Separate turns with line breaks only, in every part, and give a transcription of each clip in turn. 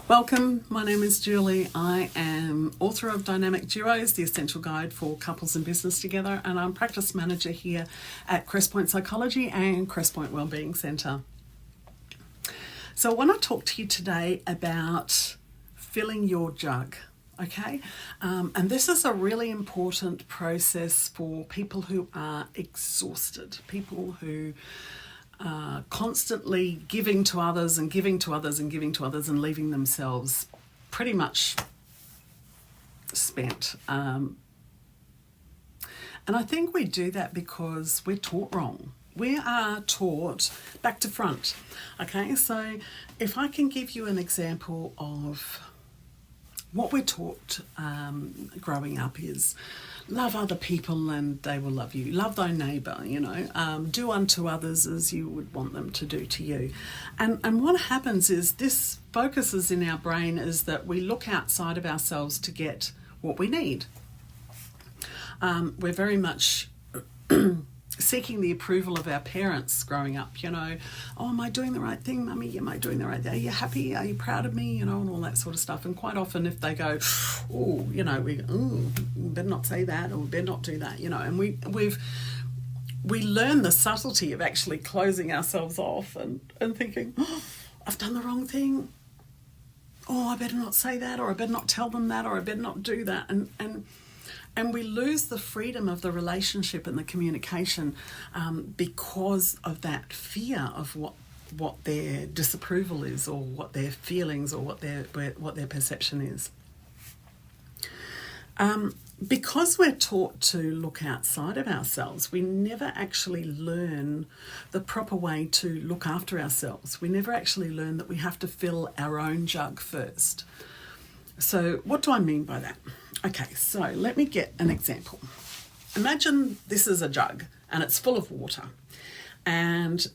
Welcome, my name is Julie. I am author of Dynamic Duos, the essential guide for couples in business together, and I'm practice manager here at Crestpoint Psychology and Crestpoint Wellbeing Centre. So I want to talk to you today about filling your jug, okay? And this is a really important process for people who are exhausted, people who constantly giving to others and giving to others and giving to others and leaving themselves pretty much spent. And I think we do that because we're taught wrong. We are taught back to front. Okay, so if I can give you an example of what we're taught growing up is love other people and they will love you. Love thy neighbour, do unto others as you would want them to do to you. And what happens is this focuses in our brain is that we look outside of ourselves to get what we need. We're very much seeking the approval of our parents growing up, oh, am I doing the right thing, mummy? Am I doing the right thing? Are you happy? Are you proud of me? And all that sort of stuff. And quite often if they go, we better not say that or better not do that, and we learn the subtlety of actually closing ourselves off and thinking, I've done the wrong thing. Oh, I better not say that, or I better not tell them that, or I better not do that. And we lose the freedom of the relationship and the communication because of that fear of what their disapproval is, or what their feelings, or what their perception is. Because we're taught to look outside of ourselves, we never actually learn the proper way to look after ourselves. We never actually learn that we have to fill our own jug first. So what do I mean by that? Okay, so let me get an example. Imagine this is a jug and it's full of water. And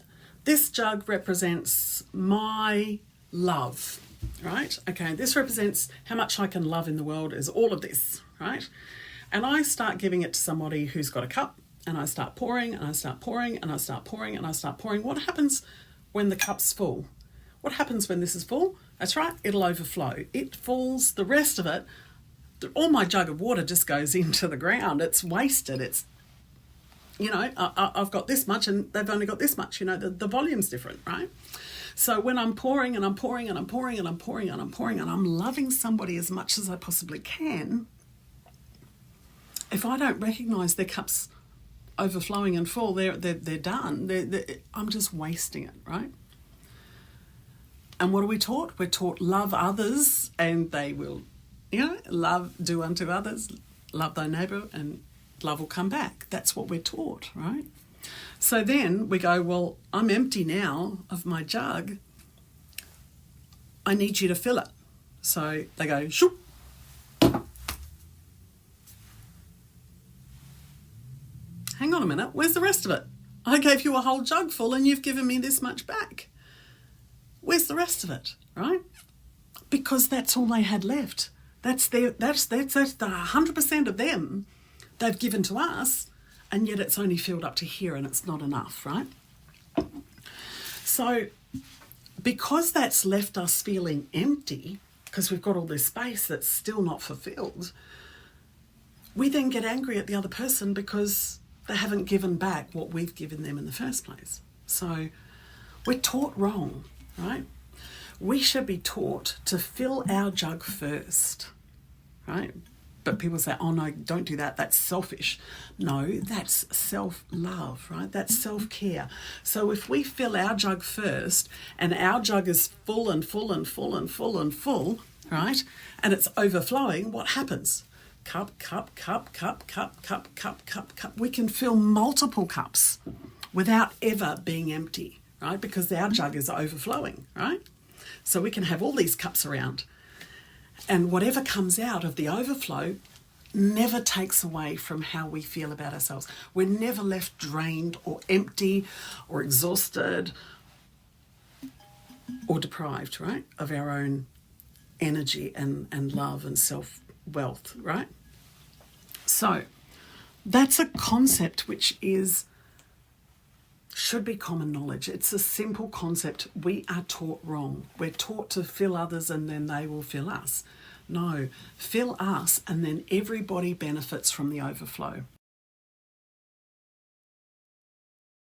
this jug represents my love, right? Okay, this represents how much I can love in the world is all of this, right? And I start giving it to somebody who's got a cup, and I start pouring, and I start pouring, and I start pouring, and I start pouring. What happens when the cup's full? What happens when this is full? That's right, it'll overflow. It falls, the rest of it, all my jug of water just goes into the ground. It's wasted. It's, I've got this much and they've only got this much. The volume's different, right? So when I'm pouring and I'm pouring and I'm pouring and I'm pouring and I'm pouring and I'm loving somebody as much as I possibly can, if I don't recognise their cup's overflowing and full, they're done. I'm just wasting it, right? And what are we taught? We're taught love others and they will, love, do unto others, love thy neighbour, and love will come back. That's what we're taught, right? So then we go, well, I'm empty now of my jug. I need you to fill it. So they go, shoop. Hang on a minute, where's the rest of it? I gave you a whole jug full and you've given me this much back. Where's the rest of it, right? Because that's all they had left. That's the 100% of them they've given to us, and yet it's only filled up to here and it's not enough, right? So because that's left us feeling empty, because we've got all this space that's still not fulfilled, we then get angry at the other person because they haven't given back what we've given them in the first place. So we're taught wrong, right? We should be taught to fill our jug first, right? But people say, oh no, don't do that, that's selfish. No, that's self-love, right? That's self-care. So if we fill our jug first and our jug is full and full and full and full and full, right? And it's overflowing, what happens? Cup, cup, cup, cup, cup, cup, cup, cup, cup. We can fill multiple cups without ever being empty, right? Because our jug is overflowing, right? So we can have all these cups around. And whatever comes out of the overflow never takes away from how we feel about ourselves. We're never left drained or empty or exhausted or deprived, right, of our own energy and love and self-wealth, right? So that's a concept which is should be common knowledge. It's a simple concept. We are taught wrong. We're taught to fill others and then they will fill us. No, fill us and then everybody benefits from the overflow.